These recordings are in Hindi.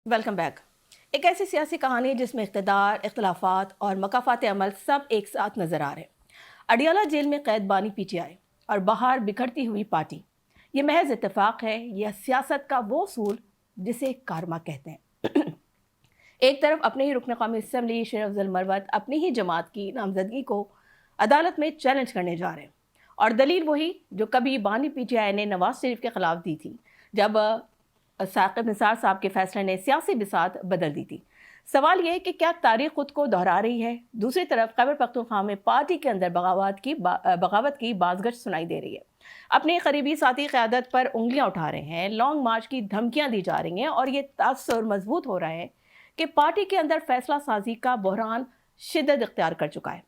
Welcome back. एक ऐसी सियासी कहानी जिसमें इक़्तिदार, इख्तलाफात और मकाफात अमल सब एक साथ नज़र आ रहे हैं। अडियाला जेल में कैद बानी पीटीआई और बाहर बिखरती हुई पार्टी। ये महज इत्तेफाक है या सियासत का वो सूल जिसे कारमा कहते हैं? एक तरफ अपने ही रुकन कौमी असम्बली शेर अफजल मरवत अपनी ही जमात की नामजदगी को अदालत में चैलेंज करने जा रहे हैं, और दलील वही जो कभी बानी पीटीआई ने नवाज शरीफ के खिलाफ दी थी जब साकिब निसार साहब के फैसले ने सियासी बिसात बदल दी थी। सवाल यह है कि क्या तारीख खुद को दोहरा रही है? दूसरी तरफ खैबर पख्तूनख्वा में पार्टी के अंदर बगावत की बाज़गश्त सुनाई दे रही है। अपने करीबी साथी क़यादत पर उंगलियां उठा रहे हैं, लॉन्ग मार्च की धमकियां दी जा रही हैं, और ये तासुर मजबूत हो रहा है कि पार्टी के अंदर फैसला साजी का बहरान शिद्दत इख्तियार कर चुका है।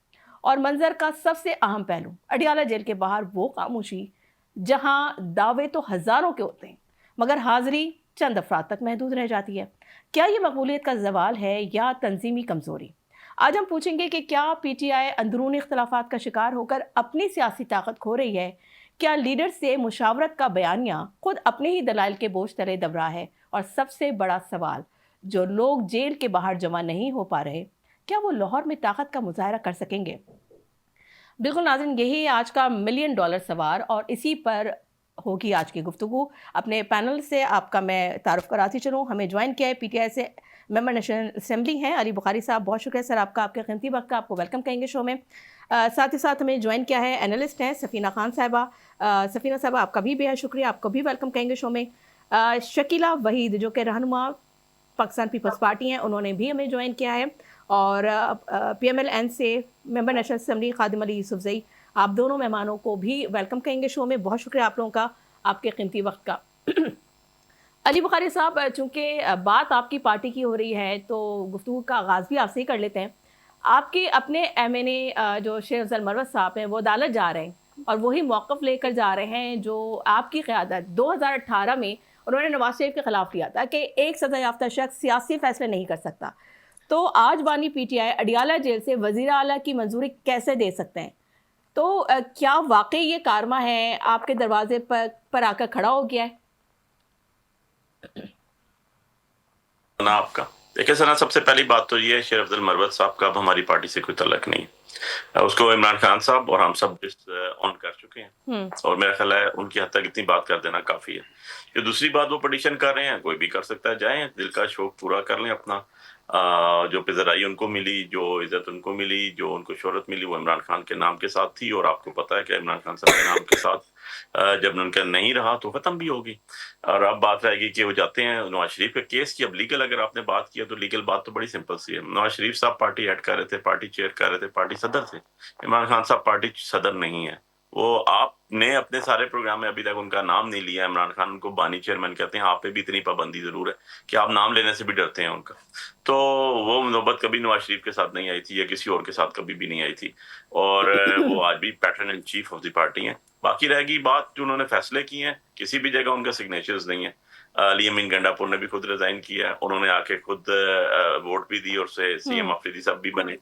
और मंजर का सबसे अहम पहलू अडियाला जेल के बाहर वो खामोशी जहां दावे तो हजारों के होते हैं मगर हाजिरी चंद अफराद तक महदूद रह जाती है। क्या ये मकबूलियत का जवाल है या तंजीमी कमजोरी? आज हम पूछेंगे कि क्या पीटीआई अंदरूनी इख्तलाफात का शिकार होकर अपनी सियासी ताकत खो रही है? क्या लीडर से मुशावरत का बयानिया खुद अपने ही दलाइल के बोझ तले दब रहा है? और सबसे बड़ा सवाल, जो लोग जेल के बाहर जमा नहीं हो पा रहे, क्या वो लाहौर में ताकत का मुजाहरा कर सकेंगे? बिल्कुल नाज़रीन, यही आज का मिलियन डॉलर सवाल, और इसी पर होगी आज की गुफ्तगू। अपने पैनल से आपका मैं तारुफ कराती चलूँ। हमें ज्वाइन किया है पीटीआई से मेंबर नेशनल असेंबली हैं अली बुखारी साहब। बहुत शुक्रिया सर आपका, आपके कीमती वक्त का। आपको वेलकम कहेंगे शो में। साथ ही साथ हमें ज्वाइन किया है एनालिस्ट हैं सफ़ीना खान साहिबा। सफ़ीना साहिबा, आपका भी बेहद शुक्रिया, आपको भी वेलकम कहेंगे शो में। शकीला वहीद जो कि रहनुमा पाकिस्तान पीपल्स पार्टी हैं, उन्होंने भी हमें ज्वाइन किया है। और पीएमएल-एन से मेंबर नेशनल असेंबली खादिम अली यूसुफजई, आप दोनों मेहमानों को भी वेलकम कहेंगे शो में। बहुत शुक्रिया आप लोगों का, आपके कीमती वक्त का। अली बुखारी साहब, चूँकि बात आपकी पार्टी की हो रही है तो गुफ्तगू का आगाज़ भी आपसे ही कर लेते हैं। आपके अपने एमएनए जो शेर अफजल मरवत साहब हैं, वो अदालत जा रहे हैं और वही मौक़िफ़ लेकर जा रहे हैं जो आपकी क़यादत 2018 में उन्होंने नवाज शरीफ के खिलाफ लिया था कि एक सज़ा याफ्ता शख्स सियासी फ़ैसले नहीं कर सकता। तो आज बानी पीटीआई अडियाला जेल से वज़ीर आला की मंजूरी कैसे दे सकते हैं? तो क्या वाकई ये कारमा है आपके दरवाजे पर आकर खड़ा हो गया है? ना आपका देखिए सना, सबसे पहली बात तो ये है, शेर अफजल मरवत साहब का अब हमारी पार्टी से कोई तल्लक नहीं है। उसको इमरान खान साहब और हम सब ऑन कर चुके हैं, और मेरा ख्याल है उनकी हद तक इतनी बात कर देना काफी है। ये दूसरी बात, वो पिटीशन कर रहे हैं, कोई भी कर सकता है, जाएं दिल का शौक पूरा कर लें अपना। जो पिज़राई उनको मिली, जो इज्जत उनको मिली, जो उनको शोहरत मिली, वो इमरान खान के नाम के साथ थी, और आपको पता है कि इमरान खान साहब के नाम के साथ जब उनका नहीं रहा तो खत्म भी होगी। और अब बात रहेगी कि वो जाते हैं नवाज शरीफ के केस की। अब लीगल अगर आपने बात किया तो लीगल बात तो बड़ी सिंपल सी है। नवाज शरीफ साहब पार्टी हेड कर रहे थे, पार्टी चेयर कर रहे थे, पार्टी सदर थे। इमरान खान साहब पार्टी सदर नहीं है। वो आपने अपने सारे प्रोग्राम में अभी तक उनका नाम नहीं लिया। इमरान खान उनको बानी चेयरमैन कहते हैं। आप पे भी इतनी पाबंदी जरूर है कि आप नाम लेने से भी डरते हैं उनका। तो वो नौबत कभी नवाज शरीफ के साथ नहीं आई थी, या किसी और के साथ कभी भी नहीं आई थी। और वो आज भी pattern in chief of the party है। बाकी रहेगी बात जो उन्होंने फैसले किए हैं, किसी भी जगह उनका सिग्नेचर्स नहीं है। लियामीन गंडापुर ने भी खुद रिजाइन किया है, उन्होंने आके खुद वोट भी दी, और सीएम अफरीदी साहब भी बने।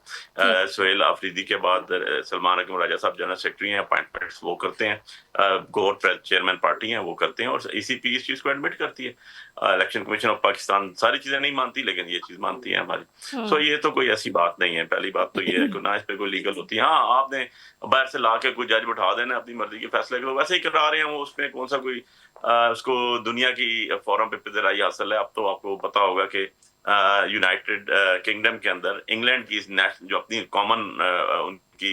सोहेल अफरीदी के बाद सलमान अकरम राजा साहब जनरल सेक्रेटरी हैं, अपॉइंटमेंट्स वो करते हैं। गौर चेयरमैन पार्टी हैं, वो करते हैं, और ईसीपी इस चीज को एडमिट करती है। इलेक्शन कमीशन ऑफ पाकिस्तान सारी चीजें नहीं मानती, लेकिन ये चीज मानती है हमारी। सो ये तो कोई ऐसी बात नहीं है। पहली बात तो ये है कि ना इस पे कोई लीगल होती है। हाँ, आपने बाहर से ला के कोई जज बैठा देना, अपनी मर्जी के फैसले करो, वैसे ही करा रहे हैं वो। उसमें कौन सा कोई उसको दुनिया की फोरम पे पिज़राई हासिल है। अब तो आपको पता होगा कि यूनाइटेड किंगडम के अंदर इंग्लैंड की जो अपनी कॉमन उनकी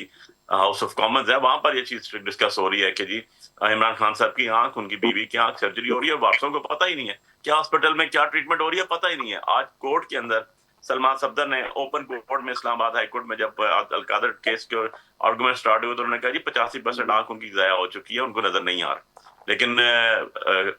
हाउस ऑफ कॉमन्स है, वहां पर ये चीज डिस्कस हो रही है कि जी इमरान खान साहब की आंख, उनकी बीवी की आंख सर्जरी हो रही है, वापसों को पता ही नहीं है क्या हॉस्पिटल में क्या ट्रीटमेंट हो रही है, पता ही नहीं है। आज कोर्ट के अंदर सलमान सफदर ने ओपन कोर्ट में इस्लामाबाद हाई कोर्ट में जब अलकादर केस के आर्गुमेंट स्टार्ट हुए तो उन्होंने कहा जी 85% आंख उनकी ज़ाया हो चुकी है, उनको नजर नहीं आ रहा। लेकिन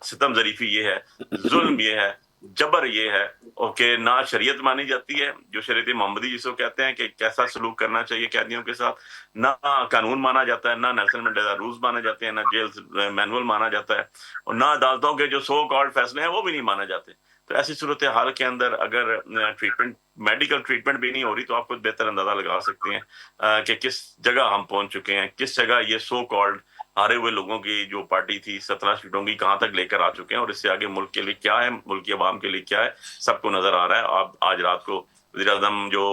सितम जरीफी ये है, जुल्म ये है, जबर ये है, ओके, ना शरीयत मानी जाती है, जो शरीयत मोहम्मदी जिसको कहते हैं कि कैसा सलूक करना चाहिए कैदियों के साथ, ना कानून माना जाता है, ना नेल्सन मंडेला रूल्स माने जाते हैं, ना जेल मैनुअल माना जाता है, और ना अदालतों के जो सो कॉल्ड फैसले हैं वो भी नहीं माने जाते। तो ऐसी सूरत हाल के अंदर अगर ट्रीटमेंट, मेडिकल ट्रीटमेंट भी नहीं हो रही, तो आप कुछ बेहतर अंदाजा लगा सकते हैं कि किस जगह हम पहुंच चुके हैं, किस जगह ये सो कॉल्ड हारे हुए लोगों की जो पार्टी थी 17 सीटों की कहां तक लेकर आ चुके हैं और इससे आगे मुल्क के लिए क्या है, मुल्क की आवाम के लिए क्या है, सबको नजर आ रहा है। आप आज रात को वज़ीर-ए-आज़म जो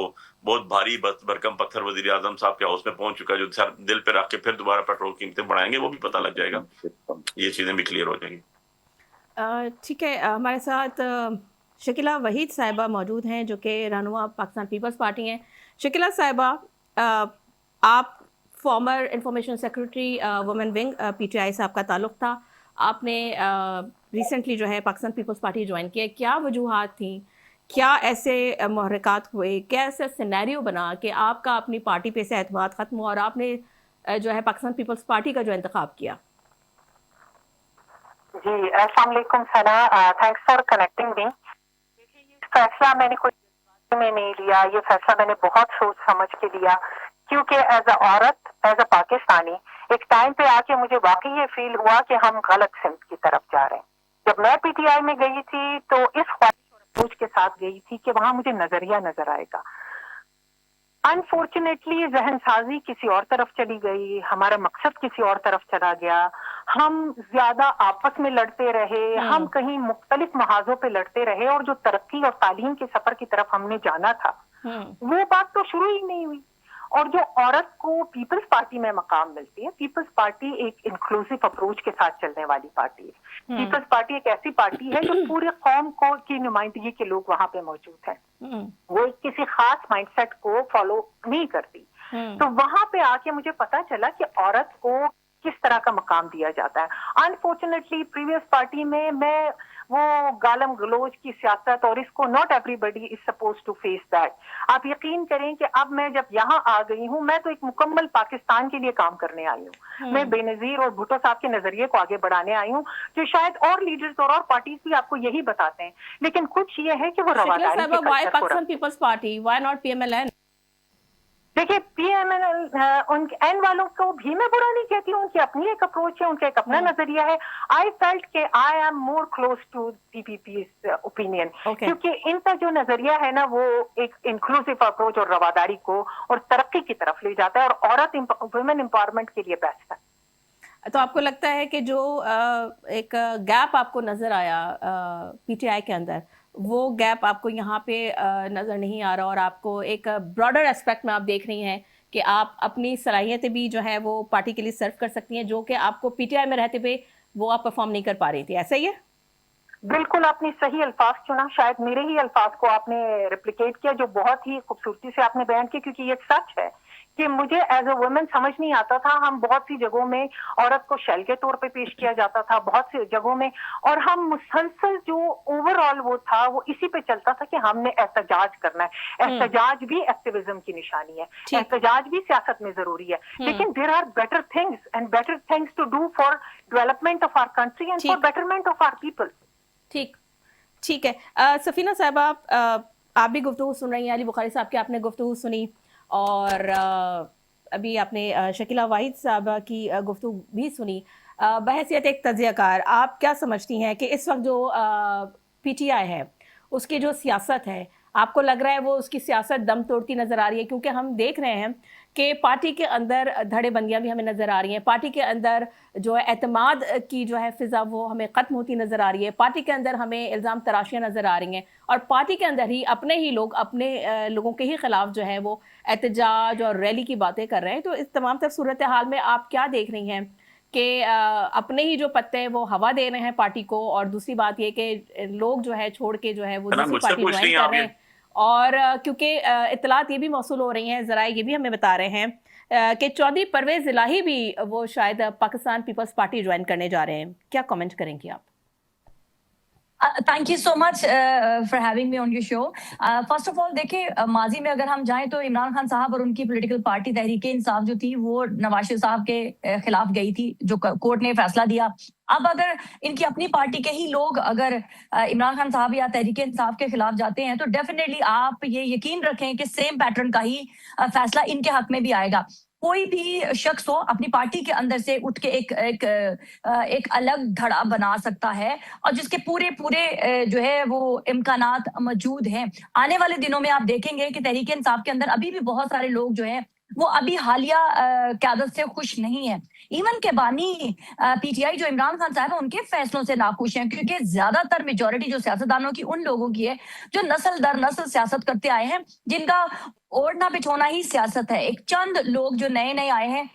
बहुत भारी भरकम पत्थर वज़ीर-ए-आज़म साहब के हाउस में पहुंच चुका है, जो सर दिल पे रख के फिर दोबारा पेट्रोल कीमतें बढ़ाएंगे, वो भी पता लग जाएगा। ये चीजें भी क्लियर हो जाएंगी। ठीक है, हमारे साथ शकीला वहीद साहिबा मौजूद हैं जो कि रहनुमा पाकिस्तान पीपल्स पार्टी हैं। शकीला साहिबा, आप farmer information secretary women wing PTI से आपका ताल्लुक़ था। आपने रिसेंटली जो है पाकिस्तान पीपल्स पार्टी ज्वाइन किया। क्या वजूहात थी, क्या ऐसे महरक़ात हुए, क्या ऐसा सिनेरियो बना कि आपका अपनी पार्टी पे से एतमाद ख़त्म हुआ और आपने जो है पाकिस्तान पीपल्स पार्टी का जो इंतखाब किया? जी, अस्सलाम वालेकुम सना, थैंक्स फॉर कनेक्टिंग मी। देखिए, ये फैसला मैंने कोई जल्दबाजी में नहीं लिया, ये फैसला मैंने बहुत सोच समझ के लिया, क्योंकि एज अ औरत, एज अ पाकिस्तानी, एक टाइम पे आके मुझे वाकई ये फील हुआ कि हम गलत सिमत की तरफ जा रहे हैं। जब मैं पीटीआई में गई थी तो इस ख्वाहिश और अप्रोच के साथ गई थी कि वहां मुझे नजरिया नजर आएगा। अनफॉर्चुनेटली जहन साजी किसी और तरफ चली गई, हमारा मकसद किसी और तरफ चला गया, हम ज्यादा आपस में लड़ते रहे, हम कहीं मुख्तलिफ महाजों पे लड़ते रहे और जो तरक्की और तालीम के सफर की तरफ हमने जाना था वो बात तो शुरू ही नहीं हुई। और जो औरत को पीपल्स पार्टी में मकाम मिलती है, पीपल्स पार्टी एक इंक्लूसिव अप्रोच के साथ चलने वाली पार्टी है। पीपल्स पार्टी एक ऐसी पार्टी है जो पूरे कौम को की नुमाइंदगी के लोग वहां पे मौजूद हैं। वो किसी खास माइंडसेट को फॉलो नहीं करती। तो वहां पे आके मुझे पता चला कि औरत को किस तरह का मकाम दिया जाता है। अनफॉर्चुनेटली प्रीवियस पार्टी में मैं वो गालम गलोच की सियासत और इसको not everybody is suppose to face that. आप यकीन करें कि अब मैं जब यहाँ आ गई हूँ, मैं तो एक मुकम्मल पाकिस्तान के लिए काम करने आई हूँ। मैं बेनजीर और भुट्टो साहब के नजरिए को आगे बढ़ाने आई हूँ, जो शायद और लीडर्स और पार्टीज भी आपको यही बताते हैं। लेकिन कुछ ये है कि वो रवादारी के Pakistan Peoples Party, why not PMLN? देखिए, पीएमएल उनके एन वालों को भी मैं बुरा नहीं कहती हूँ, उनकी अपनी एक अप्रोच है, उनका एक अपना नजरिया है। आई फेल्ट के I am more close to PPP's opinion, क्योंकि इनका जो नजरिया है ना वो एक इंक्लूसिव अप्रोच और रवादारी को और तरक्की की तरफ ले जाता है और औरत वुमेन एम्पावरमेंट के लिए बेस्ट है। तो आपको लगता है कि जो एक गैप आपको नजर आया पीटीआई के अंदर, वो गैप आपको यहाँ पे नज़र नहीं आ रहा और आपको एक ब्रॉडर एस्पेक्ट में आप देख रही हैं कि आप अपनी सलाहियतें भी जो है वो पार्टी के लिए सर्व कर सकती हैं, जो कि आपको पीटीआई में रहते हुए वो आप परफॉर्म नहीं कर पा रही थी, ऐसा ही है? बिल्कुल, आपने सही अल्फाज चुना। शायद मेरे ही अल्फाज को आपने रिप्लिकेट किया, जो बहुत ही खूबसूरती से आपने बयान किया, क्योंकि ये सच है कि मुझे एज अ वुमेन समझ नहीं आता था। हम बहुत सी जगहों में औरत को शेल के तौर पे पेश किया जाता था, बहुत सी जगहों में, और हम मुसलसल जो ओवरऑल वो था वो इसी पे चलता था कि हमने एहतजाज करना है। एहतजाज भी एक्टिविज्म की निशानी है, एहतजाज भी सियासत में जरूरी है, लेकिन there are better things and better things to do for development of our country and for betterment of our people. ठीक है। सफीना साहबा, आप भी गुफ्तगू सुन रही हैं, अली बुखारी साहब की आपने गुफ्तगू सुनी और अभी आपने शकीला वाहिद साहबा की गुफ्तगू भी सुनी। बहैसियत एक तज्ज़ियाकार, आप क्या समझती हैं कि इस वक्त जो पीटीआई है उसकी जो सियासत है, आपको लग रहा है वो उसकी सियासत दम तोड़ती नज़र आ रही है? क्योंकि हम देख रहे हैं कि पार्टी के अंदर धड़ेबंदियां भी हमें नज़र आ रही हैं, पार्टी के अंदर जो है एतमाद की जो है फ़िज़ा वो हमें ख़त्म होती नज़र आ रही है, पार्टी के अंदर हमें इल्ज़ाम तराशियाँ नज़र आ रही हैं और पार्टी के अंदर ही अपने ही लोग अपने लोगों के ही ख़िलाफ़ जो है वो एहतजाज और रैली की बातें कर रहे हैं। तो इस तमाम तर सूरत हाल में आप क्या देख रही हैं कि अपने ही जो पत्ते हैं वो हवा दे रहे हैं पार्टी को, और दूसरी बात ये कि लोग जो है छोड़ के जो है वो दूसरी पार्टी ज्वाइन कर रहे हैं, और क्योंकि इत्तलात ये भी मौसूल हो रही हैं, ज़राए ये भी हमें बता रहे हैं कि चौधरी परवेज़ इलाही भी वो शायद पाकिस्तान पीपल्स पार्टी ज्वाइन करने जा रहे हैं। क्या कमेंट करेंगी आप? Thank you so much for having me on your show. First of all देखिए, माजी में अगर हम जाएं तो इमरान खान साहब और उनकी पॉलिटिकल पार्टी तहरीक इंसाफ जो थी वो नवाज शरीफ साहब के खिलाफ गई थी, जो कोर्ट ने फैसला दिया। अब अगर इनकी अपनी पार्टी के ही लोग अगर इमरान खान साहब या तहरीक इंसाफ के खिलाफ जाते हैं तो डेफिनेटली आप ये यकीन रखें कि सेम पैटर्न का ही फैसला इनके हक में भी आएगा। कोई भी शख्स हो अपनी पार्टी के अंदर से उठ के एक अलग धड़ा बना सकता है और जिसके पूरे जो है वो इम्कानात मौजूद हैं। आने वाले दिनों में आप देखेंगे कि तहरीक इंसाफ के अंदर अभी भी बहुत सारे लोग जो है वो अभी हालिया क़यादत से खुश नहीं है। इवन के बानी पीटीआई जो इमरान खान साहब है उनके फैसलों से नाखुश हैं, क्योंकि ज्यादातर मेजोरिटी जो सियासतदानों की उन लोगों की है जो नस्ल दर नस्ल सियासत करते आए हैं, जिनका ओढ़ना बिछोना ही सियासत है। एक चंद लोग जो नए नए आए हैं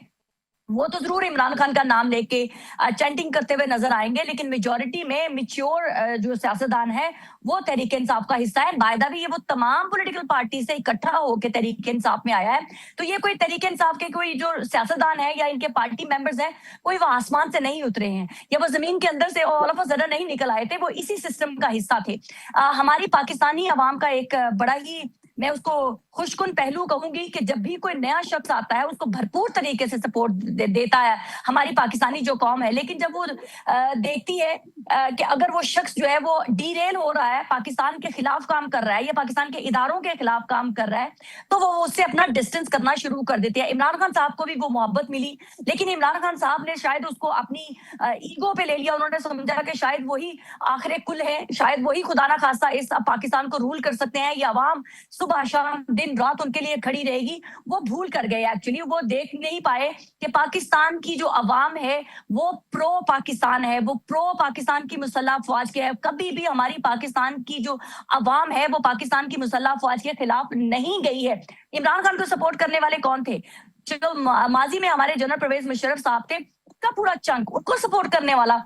वो तो जरूर इमरान खान का नाम लेके चैंटिंग करते हुए नजर आएंगे, लेकिन मेजोरिटी में मिच्योर जो सियासतदान है वो तहरीक इंसाफ का हिस्सा है। बायदा भी ये वो तमाम पॉलिटिकल पार्टी से इकट्ठा होकर तहरीक इंसाफ में आया है। तो ये कोई तहरीक इंसाफ के कोई जो सियासतदान है या इनके पार्टी मेंबर्स हैं, कोई वो आसमान से नहीं उतरे हैं या वो जमीन के अंदर से ऑल ऑफ अ सडन नहीं निकल आए थे, वो इसी सिस्टम का हिस्सा थे। हमारी पाकिस्तानी अवाम का एक बड़ा ही, मैं उसको खुशकुन पहलू कहूंगी कि जब भी कोई नया शख्स आता है उसको भरपूर तरीके से सपोर्ट देता है हमारी पाकिस्तानी जो कौम है। लेकिन जब वो देखती है कि अगर वो शख्स जो है वो डीरेल हो रहा है, पाकिस्तान के खिलाफ काम कर रहा है या पाकिस्तान के इदारों के खिलाफ काम कर रहा है, तो वो उससे अपना डिस्टेंस करना शुरू कर देती है। इमरान खान साहब को भी वो मोहब्बत मिली, लेकिन इमरान खान साहब ने शायद उसको अपनी ईगो पे ले लिया। उन्होंने समझा कि शायद वही आखिर कुल है, शायद वही खुदा ना खास्ता इस पाकिस्तान को रूल कर सकते हैं, ये अवाम सुबह शाम दिन रात उनके लिए खड़ी रहेगी। वो भूल कर गए, एक्चुअली वो देख नहीं पाए कि पाकिस्तान की जो अवाम है वो प्रो पाकिस्तान है, वो प्रो पाकिस्तान की मुसल्लह अफवाज के है। कभी भी हमारी पाकिस्तान की जो अवाम है वो पाकिस्तान की मुसल्लह अफवाज के खिलाफ नहीं गई है। इमरान खान को सपोर्ट करने वाले कौन थे? जो माजी में हमारे जनरल परवेज मुशर्रफ साहब थे, उसका पूरा चंक उनको सपोर्ट करने वाला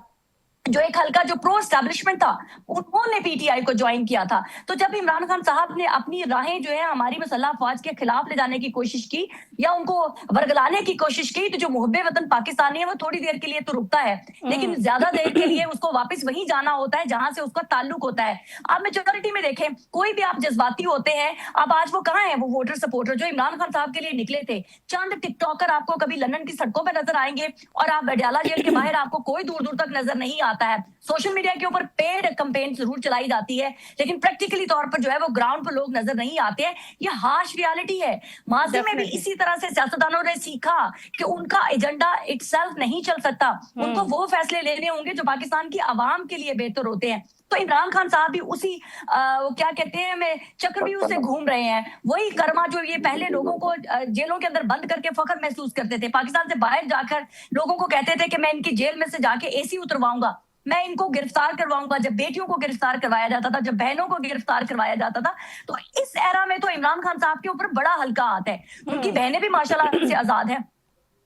जो एक हल्का जो प्रो एस्टैब्लिशमेंट था, उन्होंने पीटीआई को ज्वाइन किया था। तो जब इमरान खान साहब ने अपनी राहें जो है हमारी मुसल्लह अफवाज के खिलाफ ले जाने की कोशिश की या उनको वर्गलाने की कोशिश की, तो जो मुहब्बे वतन पाकिस्तानी है वो थोड़ी देर के लिए तो रुकता है, लेकिन ज्यादा देर के लिए उसको वापस वहीं जाना होता है जहां से उसका ताल्लुक होता है। आप मेजोरिटी में देखें, कोई भी आप जज्बाती होते हैं, अब आज वो कहाँ है वो वोटर सपोर्टर जो इमरान खान साहब के लिए निकले थे? चंद टिकटॉकर आपको कभी लंदन की सड़कों पर नजर आएंगे और आप अडयाला जेल के बाहर आपको कोई दूर दूर तक नजर नहीं आता है। सोशल मीडिया के ऊपर पेड कैंपेन जरूर चलाई जाती है, लेकिन प्रैक्टिकली तौर पर जो है वो ग्राउंड पर लोग नजर नहीं आते हैं। ये हार्श रियलिटी है। माजी में भी इसी तरह से सियासतदानों ने सीखा कि उनका एजेंडा इटसेल्फ नहीं चल सकता, उनको वो फैसले लेने होंगे जो पाकिस्तान की आवाम के लिए बेहतर होते हैं। तो इमरान खान साहब भी उसी क्या कहते हैं मैं चक्रव्यूह से घूम रहे हैं। वही कर्मा जो ये पहले लोगों को जेलों के अंदर बंद करके फख्र महसूस करते थे, पाकिस्तान से बाहर जाकर लोगों को कहते थे कि मैं इनकी जेल में से जाके एसी उतरवाऊंगा, मैं इनको गिरफ्तार करवाऊंगा। जब बेटियों को गिरफ्तार करवाया जाता था, जब बहनों को गिरफ्तार करवाया जाता था, तो इस एरा में तो इमरान खान साहब के ऊपर बड़ा हल्का हाथ है। उनकी बहनें भी माशाल्लाह से आजाद हैं,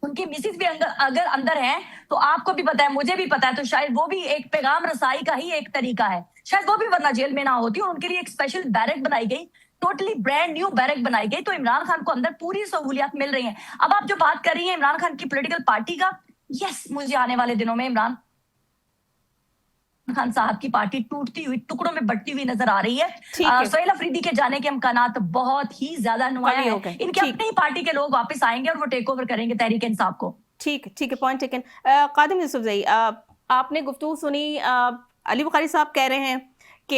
उनकी मिसेज भी अगर अंदर हैं, तो आपको भी पता है, मुझे भी पता है, तो शायद वो भी एक पैगाम रसाई का ही एक तरीका है। शायद वो भी वरना जेल में ना होती और उनके लिए एक स्पेशल बैरक बनाई गई, टोटली ब्रांड न्यू बैरक बनाई गई। तो इमरान खान को अंदर पूरी सहूलियत मिल रही है। अब आप जो बात कर रही हैं इमरान खान की पॉलिटिकल पार्टी का, यस, मुझे आने वाले दिनों में इमरान खान साहब की पार्टी टूटती हुई, टुकड़ों में बटती हुई नजर आ रही है। सोहेल अफरीदी के जाने के इम्कानात बहुत ही ज्यादा नुमाया है। इनकी अपनी पार्टी के लोग वापस आएंगे और वो टेक ओवर करेंगे तहरीक इंसाफ को। ठीक है, पॉइंट टेकन। कादिम यूसुफजई, आपने गुफ्तगू सुनी, अली बुखारी साहब कह रहे हैं कि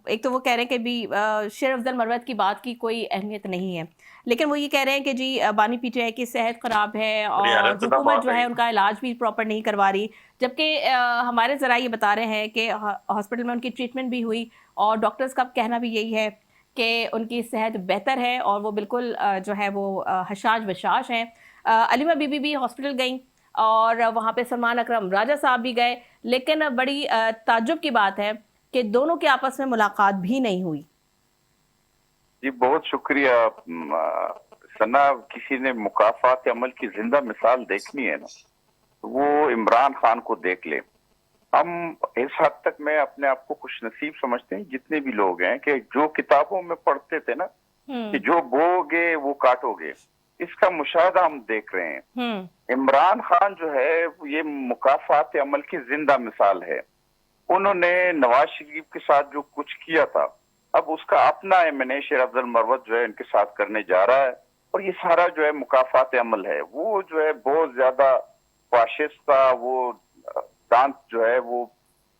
एक तो वो कह रहे हैं कि भी शेर अफजल मरवत की बात की कोई अहमियत नहीं है, लेकिन वो ये कह रहे हैं कि जी बानी पीटीआई की सेहत ख़राब है और हुकूमत जो है उनका इलाज भी प्रॉपर नहीं करवा रही, जबकि हमारे ज़रा ये बता रहे हैं कि हॉस्पिटल में उनकी ट्रीटमेंट भी हुई और डॉक्टर्स का कहना भी यही है कि उनकी सेहत बेहतर है और वो बिल्कुल जो है वो हशाश बशाश हैं। अलीमा बीबी भी हॉस्पिटल गई और वहाँ पे सलमान अकरम राजा साहब भी गए, लेकिन बड़ी ताज्जुब की बात है कि दोनों के आपस में मुलाकात भी नहीं हुई। जी बहुत शुक्रिया सना, किसी ने मुकाफात अमल की जिंदा मिसाल देखनी है ना, तो वो इमरान खान को देख ले। हम इस हद तक मैं अपने आप को खुश नसीब समझते हैं जितने भी लोग हैं कि जो किताबों में पढ़ते थे ना कि जो बोगे वो काटोगे, इसका मुशाहदा हम देख रहे हैं। इमरान खान जो है ये मुकाफात अमल की जिंदा मिसाल है। उन्होंने नवाज शरीफ के साथ जो कुछ किया था, अब उसका अपना एमएनए शेर अफजल मरवत जो है इनके साथ करने जा रहा है, और ये सारा जो है मुकाफात अमल है। वो जो है बहुत ज्यादा फाशिस्ट था, वो दांत जो है वो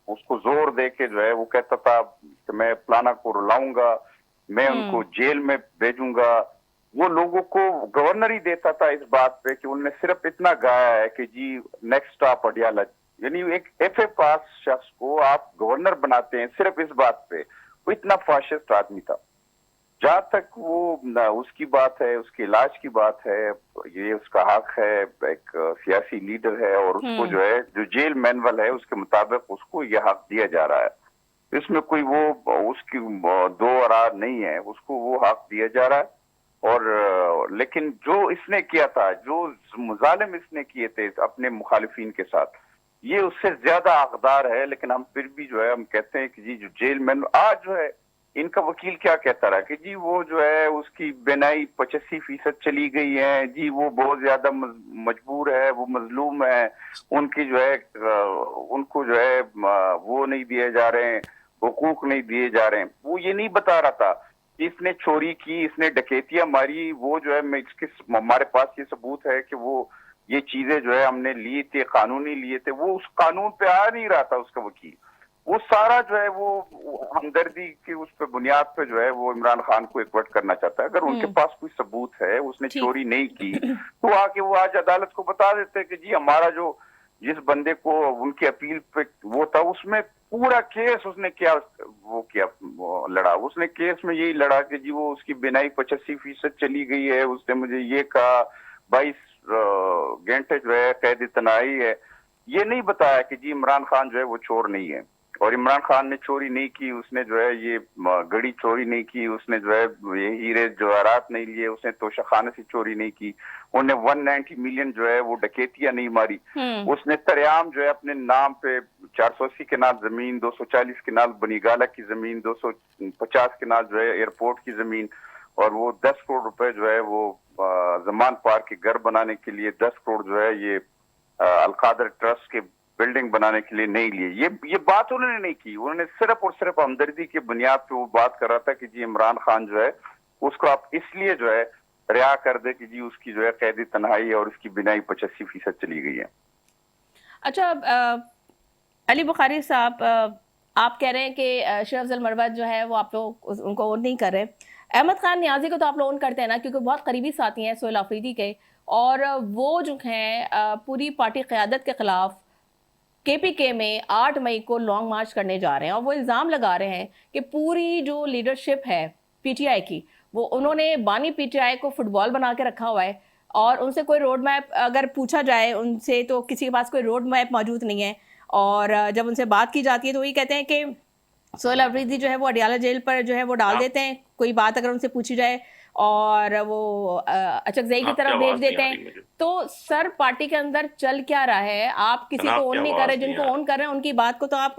उसको जोर दे के जो है वो कहता था कि मैं फलाना को रुलाऊंगा, मैं उनको जेल में भेजूंगा। वो लोगों को गवर्नर ही देता था इस बात पे कि उन्होंने सिर्फ इतना गाया है कि जी नेक्स्ट स्टॉप अडयाला, यानी एक एफए पास शख्स को आप गवर्नर बनाते हैं सिर्फ इस बात पे। वो इतना फाशिस्ट आदमी था। जहाँ तक वो उसकी बात है, उसके इलाज की बात है, ये उसका हक है, एक सियासी लीडर है और उसको जो है जो जेल मैनुअल है उसके मुताबिक उसको ये हक दिया जा रहा है। इसमें कोई वो उसकी दो राय नहीं है, उसको वो हक दिया जा रहा है। और लेकिन जो इसने किया था, जो मुजालिम इसने किए थे अपने मुखालिफिन के साथ, ये उससे ज्यादा हकदार है। लेकिन हम फिर भी जो है हम कहते हैं कि जी जो जेल में आज जो है इनका वकील क्या कहता रहा कि जी वो जो है उसकी बिनाई 85% चली गई है, जी वो बहुत ज्यादा मजबूर है, वो मजलूम है, उनकी जो है उनको जो है वो नहीं दिए जा रहे हैं, हुकूक नहीं दिए जा रहे हैं। वो ये नहीं बता रहा था कि इसने चोरी की, इसने डकैतियां मारी, वो जो है हमारे पास ये सबूत है कि वो ये चीजें जो है हमने लिए थे, कानूनी लिए थे। वो उस कानून पे आ नहीं रहा था उसका वकील। वो सारा जो है वो हमदर्दी की उस पे बुनियाद पे जो है वो इमरान खान को इक्वट करना चाहता है। अगर उनके पास कोई सबूत है, उसने चोरी नहीं की, तो आके वो आज अदालत को बता देते कि जी हमारा जो जिस बंदे को उनकी अपील पे वो था, उसमें पूरा केस उसने क्या वो लड़ा। उसने केस में यही लड़ा कि जी वो उसकी बिनाई 85% चली गई है, उसने मुझे ये कहा, 22 घंटे जो है कैद तनाई है। ये नहीं बताया कि जी इमरान खान जो है वो चोर नहीं है, और इमरान खान ने चोरी नहीं की, उसने जो है ये गड़ी चोरी नहीं की, उसने जो है ये हीरे जवाहरात नहीं लिए, उसने तोशाखाने से चोरी नहीं की, उन्हें 190 मिलियन जो है वो डकैतियां नहीं मारी, उसने तरेआम जो है अपने नाम पे 480 केनाल जमीन, 240 केनाल बनीगाला की जमीन, 250 केनाल जो है एयरपोर्ट की जमीन, और वो 10 करोड़ रुपए जो है वो जमान पार्क के घर बनाने के लिए 10 करोड़ जो है ये अलकादर ट्रस्ट के बिल्डिंग बनाने के लिए नहीं लिए। ये बात उन्होंने नहीं की। उन्होंने सिर्फ और सिर्फ हमदर्दी की बुनियाद पे वो बात कर रहा था कि जी इमरान खान जो है उसको आप इसलिए जो है रिहा कर दे कि जी उसकी जो है कैदी तन्हाई और उसकी बिनाई 85% चली गई है। अच्छा, अली बुखारी साहब, आप कह रहे हैं कि शेख अफजल मरवत जो है वो आप लोग उनको ओन नहीं कर रहे। अहमद खान नियाजी को तो आप लोग ओन करते हैं ना, क्योंकि बहुत करीबी साथी हैं सोहेल आफरीदी के, और वो जो हैं पूरी पार्टी क़यादत के खिलाफ KPK में 8 मई को लॉन्ग मार्च करने जा रहे हैं, और वो इल्ज़ाम लगा रहे हैं कि पूरी जो लीडरशिप है PTI की, वो उन्होंने बानी PTI को फुटबॉल बना के रखा हुआ है, और उनसे कोई रोड मैप अगर पूछा जाए उनसे तो किसी के पास कोई रोड मैप मौजूद नहीं है। और जब उनसे बात की जाती है तो वही कहते हैं कि सोहेल अफरीदी जो है वो अडियाला जेल पर जो है वो डाल देते हैं, कोई बात अगर उनसे पूछी जाए, और वो अचकजई की तरफ भेज देते हैं। तो सर पार्टी के अंदर चल क्या रहा है? आप किसी को ओन नहीं कर रहे, जिनको ओन कर रहे हैं उनकी बात को तो आप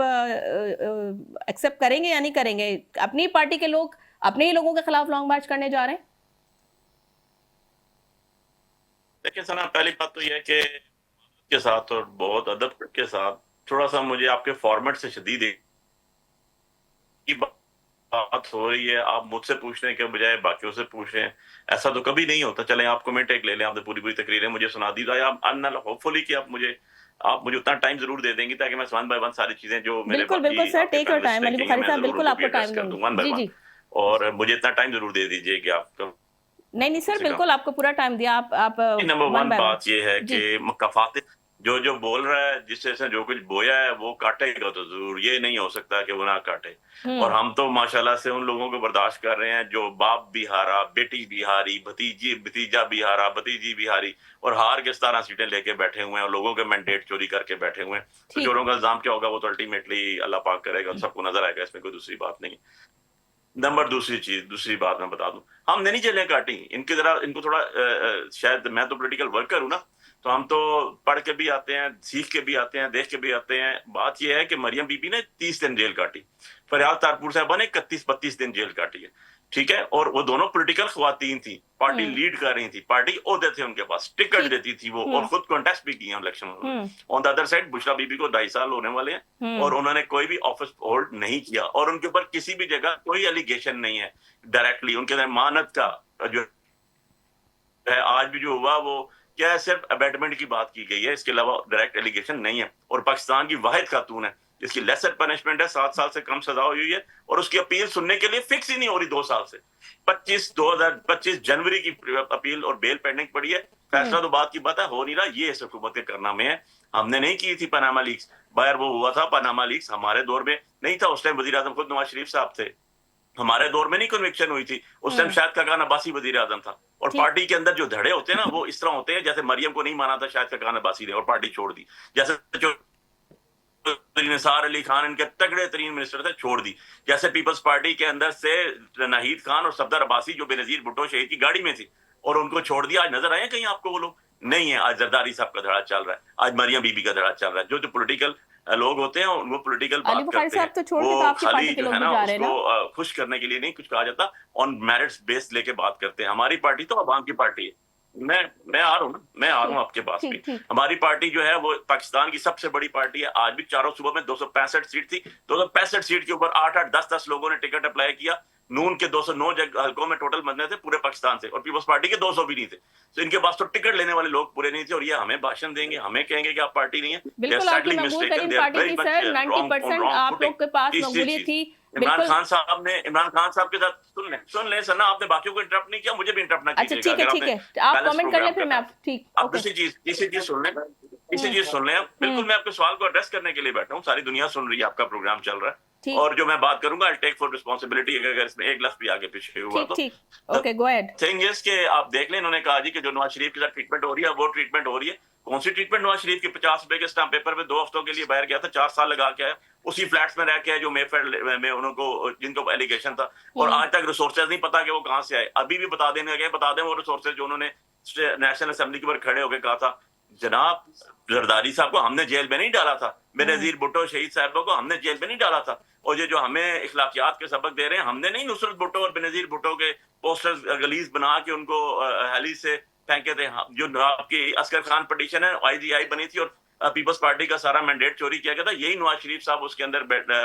एक्सेप्ट करेंगे या नहीं करेंगे? अपनी पार्टी के लोग अपने ही लोगों के खिलाफ लॉन्ग मार्च करने जा रहे हैं। देखिए सना, पहली बात तो यह है कि के साथ और बहुत अदब के साथ थोड़ा सा मुझे आपके फॉर्मेट से शदीद की बात हो रही है। आप मुझसे पूछने के बजाय बाकियों से पूछ रहे हैं, ऐसा तो कभी नहीं होता। चलें आप कमेंट एक ले लें, आपने पूरी तकरीरें मुझे सुना दी, होपफुली कि आप मुझे उतना टाइम जरूर दे देंगी ताकि मैं 1 बाय 1 सारी चीजें जो मेरे बिल्कुल sir, take your time Ali Bukhari sahab, बिल्कुल आपको टाइम दूंगा। जी जी, और मुझे इतना टाइम जरूर दे दीजिए कि आप नहीं सर, बिल्कुल आपको पूरा टाइम दिया। आप नंबर 1 बात ये है कि मकाफात जो बोल रहा है, जिससे जो कुछ बोया है वो काटेगा तो जरूर, ये नहीं हो सकता कि वो ना काटे। और हम तो माशाल्लाह से उन लोगों को बर्दाश्त कर रहे हैं जो बाप बिहारा, बेटी बिहारी, भतीजा बिहारा, भतीजी बिहारी, और हार के 17 सीटें लेके बैठे हुए हैं और लोगों के मैंडेट चोरी करके बैठे हुए हैं। तो चोरों का इल्जाम क्या होगा वो तो अल्टीमेटली अल्लाह पाक करेगा, सबको नजर आएगा, इसमें कोई दूसरी बात नहीं। दूसरी बात मैं बता दूं, हमने नहीं जेलें काटी इनको थोड़ा शायद मैं तो पॉलिटिकल वर्कर हूं ना, तो हम तो पढ़ के भी आते हैं, सीख के भी आते हैं, देख के भी आते हैं। बात यह है कि मरियम बीबी ने 30 दिन जेल काटी, फरियाद तारपुर साहबा ने 31-32 दिन जेल काटी है, ठीक है। और वो दोनों पॉलिटिकल खवातीन थी, पार्टी लीड कर रही थी, पार्टी ओहदे थे उनके पास, टिकट देती थी वो, और खुद कॉन्टेस्ट भी किया इलेक्शन में। On the other side Bushra Bibi को 2.5 साल होने वाले हैं और उन्होंने कोई भी ऑफिस होल्ड नहीं किया, और उनके ऊपर किसी भी जगह कोई एलिगेशन नहीं है डायरेक्टली। उनके अंदर मानत का जो है आज भी जो हुआ वो क्या है, सिर्फ अबेटमेंट की बात की गई है, इसके अलावा डायरेक्ट एलिगेशन नहीं है। और पाकिस्तान की वाहिद खातून है जिसकी लेसर पनिशमेंट है, 7 साल से कम सजा हुई है, और उसकी अपील सुनने के लिए फिक्स ही नहीं हो रही 2 साल से। 2025 जनवरी की अपील और बेल पेंडिंग पड़ी है, फैसला तो बात की बात है, हो नहीं रहा। ये इस हुकूमत के करना में है। हमने नहीं की थी पनामा लीक्स, बाहर वो हुआ था पनामा लीक्स, हमारे दौर में नहीं था, उस टाइम वजीर आजम खुद नवाज शरीफ साहब थे, हमारे दौर में नहीं कन्विक्शन हुई थी, उस टाइम शायद खान अब्बासी वजीर आजम था। और पार्टी के अंदर जो धड़े होते हैं ना वो इस तरह होते हैं जैसे मरियम को नहीं माना था शायद खान अब्बासी ने और पार्टी छोड़ दी, जैसे जो निसार अली खान इनके तगड़े तरीन मिनिस्टर थे छोड़ दी, जैसे पीपल्स पार्टी के अंदर से नाहिद खान और सफदर अब्बासी जो बेनजीर भुट्टो शहीद की गाड़ी में थी और उनको छोड़ दिया। आज नजर आए कहीं आपको वो लोग? नहीं है। आज जरदारी साहब का धड़ा चल रहा है, आज मरियम बीबी का धड़ा चल रहा है। जो पोलिटिकल लोग होते हैं वो पोलिटिकल बात करते हैं, तो वो खाली जो है ना उसको खुश करने के लिए नहीं कुछ कहा जाता, ऑन मेरिट्स बेस्ड लेके बात करते हैं। हमारी पार्टी तो अवाम की पार्टी है। मैं आ रहा हूँ ना, मैं आ रहा हूँ आपके पास भी। हमारी पार्टी जो है वो पाकिस्तान की सबसे बड़ी पार्टी है। आज भी चारों सूबों में 265 सीट थी, 265 सीट के ऊपर 8-8, 10-10 लोगों ने टिकट अप्लाई किया। नून के 209 हल्कों में टोटल बनने थे पूरे पाकिस्तान से, और पीपल्स पार्टी के 200 भी नहीं थे। तो इनके पास तो टिकट लेने वाले लोग पूरे नहीं थे, और ये हमें भाषण देंगे, हमें कहेंगे कि आप पार्टी नहीं है। बिल्कुल आपकी मकबूल तरीन पार्टी थी सर, 90% आप लोग के पास मकबूलियत थी। इमरान खान साहब के साथ सुन ले सर ना, आपने बाकियों को इंटरप्ट नहीं किया, मुझे भी इंटरप्ट ना कीजिएगा। अच्छा ठीक है, आप कमेंट कर लें फिर मैं आप ठीक। अब दूसरी चीज सुन लें, बिल्कुल मैं आपके सवाल को एड्रेस करने के लिए बैठा हूँ। सारी दुनिया सुन रही है, आपका प्रोग्राम चल रहा है, और जो मैं बात करूंगा आई टेक फॉर रिस्पांसिबिलिटी अगर इसमें एक लफ्ज भी आगे पीछे हुआ तो। Okay go ahead. Thing is के आप देख लें, इन्होंने कहा जी कि जो नवाज शरीफ के साथ ट्रीटमेंट हो रही है वो ट्रीटमेंट हो रही है। कौन सी ट्रीटमेंट? नवाज शरीफ के 50 रुपए के स्टाम्प पेपर पे 2 हफ्तों के लिए बाहर गया था, 4 साल लगा के आया, उसी फ्लैट्स में रह के आया जो मेफेयर में उनको जिनको एलिगेशन था, और आज तक रिसोर्सेज नहीं पता कि वो कहां से आए। अभी भी बता दें वो रिसोर्सेज जो उन्होंने नेशनल असेंबली के ऊपर खड़े होकर कहा था। जनाब जरदारी साहब को हमने जेल में नहीं डाला था, बेनजीर भुट्टो शहीद साहब को हमने जेल में नहीं डाला था, और ये जो हमें इखलाकियात के सबक दे रहे हैं, हमने नहीं नुसरत भुट्टो और बेनजीर भुट्टो के पोस्टर्स गलीज बना के उनको हेली से फेंके थे। जो आपकी असगर खान पटिशन है आईजीआई बनी थी और पीपल्स पार्टी का सारा मैंडेट चोरी किया गया था, यही नवाज शरीफ साहब उसके अंदर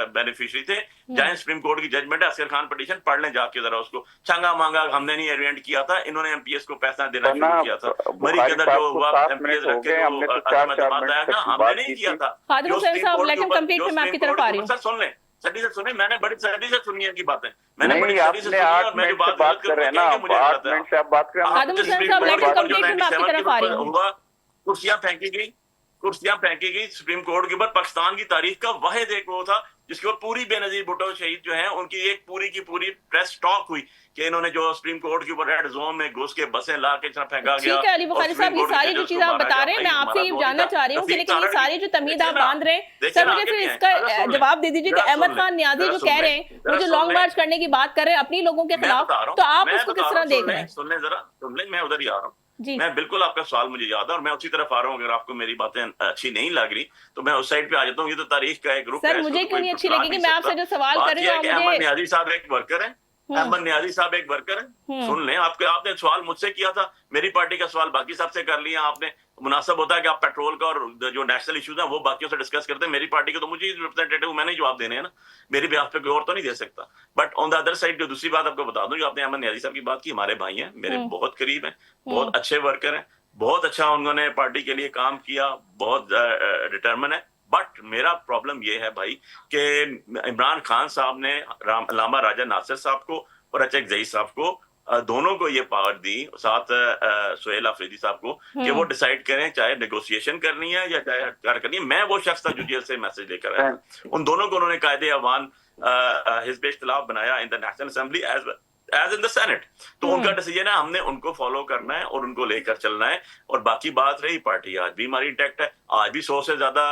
बेनिफिशियरी थे। जाए सुप्रीम कोर्ट की जजमेंट है, असगर खान पटिशन पढ़ लें जाके जरा उसको। छंगा मांगा हमने नहीं इवेंट किया था, इन्होंने एमपीएस को पैसा देना शुरू किया था। मरी के अंदर जो हुआ एमपीएस रख के हमने नहीं किया था। सुन लें सदी से सुने, मैंने बड़ी सदी से सुनी है की बातें, मैंने बड़ी सदी से सुनी और मैं जो बात कर रहे हैं ना, 8 मिनट से आप बात कर रहे हैं। कुर्सियां फेंकी गई सुप्रीम कोर्ट के ऊपर। पाकिस्तान की तारीख का वाहिद एक वो था जिसके ऊपर पूरी बेनजीर भुट्टो शहीद जो है उनकी एक पूरी की पूरी प्रेस टॉक हुई कि इन्होंने जो सुप्रीम कोर्ट के ऊपर रेड जोन में घुस के बसें ला के फेंका गया। ठीक है अली बुखारी साहब, ये सारी जो चीजें आप बता रहे हैं मैं आपसे ये जानना चाह रही हूँ कि लेकिन ये सारी जो तमीद आप बांध रहे हैं सर, मुझे फिर इसका जवाब दे दीजिए कि अहमद खान न्याजी जो कह रहे हैं, वो जो लॉन्ग मार्च करने की बात कर रहे हैं अपनी लोगों के खिलाफ, तो आप उसको किस तरह देख रहे हैं? सुन लें जरा, सुन लें, मैं उधर ही आ रहा हूँ। मैं बिल्कुल आपका सवाल मुझे याद है और मैं उसी तरफ आ रहा हूँ। अगर आपको मेरी बातें अच्छी नहीं लग रही तो मैं उस साइड पे आ जाता हूँ। ये तो तारीख का एक ग्रुप है। सर मुझे क्यों नहीं अच्छी लगेगी? मैं आपसे जो सवाल कर रही हूँ, अहमद न्याजी साहब एक वर्कर है, अहमद न्याजी साहब एक वर्कर है। सुन लें, आपने सवाल मुझसे किया था, मेरी पार्टी का सवाल बाकी साहब से कर लिया आपने। मुनासिब होता है कि आप पेट्रोल का और जो नेशनल इश्यूज हैं वो बाकियों से डिस्कस करते हैं। मेरी पार्टी के तो मुझे रिप्रेजेंटेटिव मैंने जवाब देने हैं ना, मेरी बिहाफ पे कोई और तो नहीं दे सकता। But on the other side जो दूसरी बात आपको बता दूं, जो आपने अहमद न्याजी साहब की बात की, हमारे भाई हैं, मेरे बहुत करीब हैं, बहुत अच्छे वर्कर हैं, बहुत अच्छा उन्होंने पार्टी के लिए काम किया, बहुत डिटर्मिन है। बट मेरा प्रॉब्लम ये है भाई कि इमरान खान साहब ने लामा राजा नासिर साहब को और अचक जई साहब को दोनों को ये पावर दी, साथ सुहेल अफरीदी साहब को, कि वो डिसाइड करें चाहे नेगोशिएशन करनी है या चाहे हटकार करनी है। मैं वो शख्स था जो जेल से मैसेज लेकर आया। उन दोनों को उन्होंने कायदे अवान हिज़्ब इख्तिलाफ बनाया in the national assembly as in the senate. तो उनका डिसीजन है, हमने उनको फॉलो करना है और उनको लेकर चलना है। और बाकी बात रही, पार्टी आज भी हमारी इंटैक्ट है, आज भी 100 से ज्यादा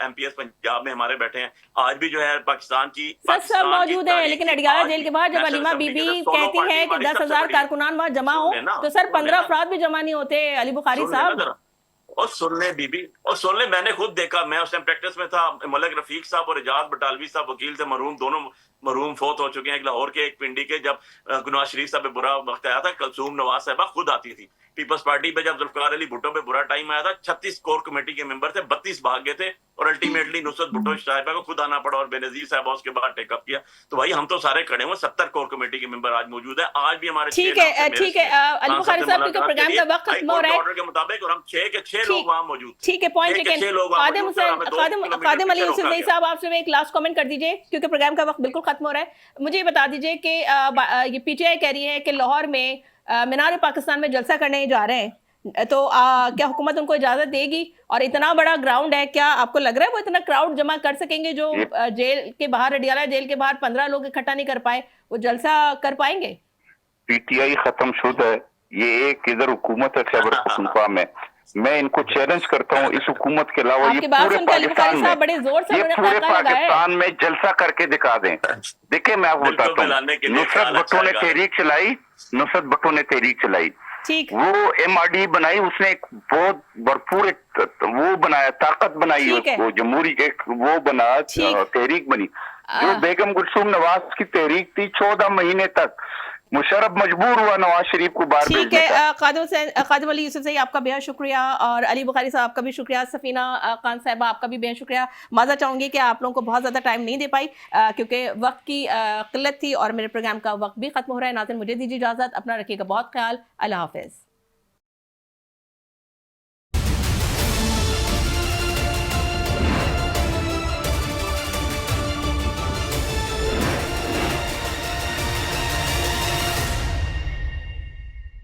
एमपीएस पंजाब में हमारे बैठे हैं, आज भी जो है पाकिस्तान की सब मौजूद है। लेकिन अडियाला जेल के बाहर जब अलीमा बीबी कहती है कि 10,000 कारकुनान वहां जमा हो, तो सर 15 अफराद भी जमा नहीं होते अली बुखारी साहब। और सुन ले बीबी, और सुन ले, मैंने खुद देखा, मैं उस टाइम प्रैक्टिस में था। मलक रफीक साहब और इजाज बटालवी साहब वकील से मरहूम, दोनों मरहूम फोत हो चुके हैं, एक लाहौर के एक पिंडी के। जब नवाज शरीफ साहब पे बुरा वक्त आया था, कलसूम नवाज साहबा खुद आती थी पीपल्स पार्टी पे। जब जुल्फिकार अली भुट्टो पे बुरा टाइम आया था, 36 कोर कमेटी के मेंबर थे, 32 भाग गए थे और अल्टीमेटली नुसरत भुट्टो साहिबा को खुद आना पड़ा और बेनजीर साहबा उसके बाद टेकअप किया। तो भाई हम तो सारे खड़े हुए, 70 कोर कमेटी के मेंबर आज मौजूद है, आज भी हमारे। ठीक है अली बुखारी साहब, क्योंकि प्रोग्राम का वक्त खत्म हो रहा है ऑर्डर के मुताबिक, और हम 6 के 6 लोग वहां मौजूद। ठीक है, पॉइंट टेकन। खादिम अली यूसुफ जई साहब, आपसे एक लास्ट कमेंट कर दीजिए क्योंकि प्रोग्राम का वक्त बिल्कुल खत्म हो रहा है। मुझे ये बता दीजिए कि ये पीटीआई कह रही है कि लाहौर में मीनार पाकिस्तान में जलसा करने जा रहे हैं, तो क्या हुकूमत उनको इजाजत देगी? और इतना बड़ा ग्राउंड है, क्या आपको लग रहा है वो इतना क्राउड जमा कर सकेंगे जो जेल के बाहर, अडियाला जेल के बाहर 15 लोग इकट्ठा नहीं कर पाए, वो जलसा कर पाएंगे? पीटीआई खत्म शुदा है, ये एक इधर हुकूमत है खैबर पख्तूनख्वा में। मैं इनको चैलेंज करता हूँ, इस हुकूमत के अलावा ये पूरे पाकिस्तान बड़े जोर से ये पूरे पाकिस्तान में जलसा करके दिखा दें। देखिए मैं आपको बताता हूँ, नुसरत भट्टो ने तहरीक चलाई, नुसरत भट्टो ने तहरीक चलाई, ठीक, वो MRD बनाई, उसने एक बहुत भरपूर वो बनाया, ताकत बनाई, वो जमहूरी एक वो बना, तहरीक बनी। जो बेगम गुलसूम नवाज की तहरीक थी 14 महीने तक, मुशर्रफ मजबूर हुआ नवाज शरीफ को बाहर भेजने का। कादिम अली यूसुफ सही आपका बेहद शुक्रिया, और अली बुखारी साहब आपका भी शुक्रिया, सफीना खान साहबा आपका भी बेहद शुक्रिया। माज़ा चाहूंगी कि आप लोगों को बहुत ज़्यादा टाइम नहीं दे पाई क्योंकि वक्त की किल्लत थी और मेरे प्रोग्राम का वक्त भी खत्म हो रहा है। नाज़रीन मुझे दीजिए इजाज़त, अपना रखिएगा बहुत ख्याल, अल्लाह हाफिज़।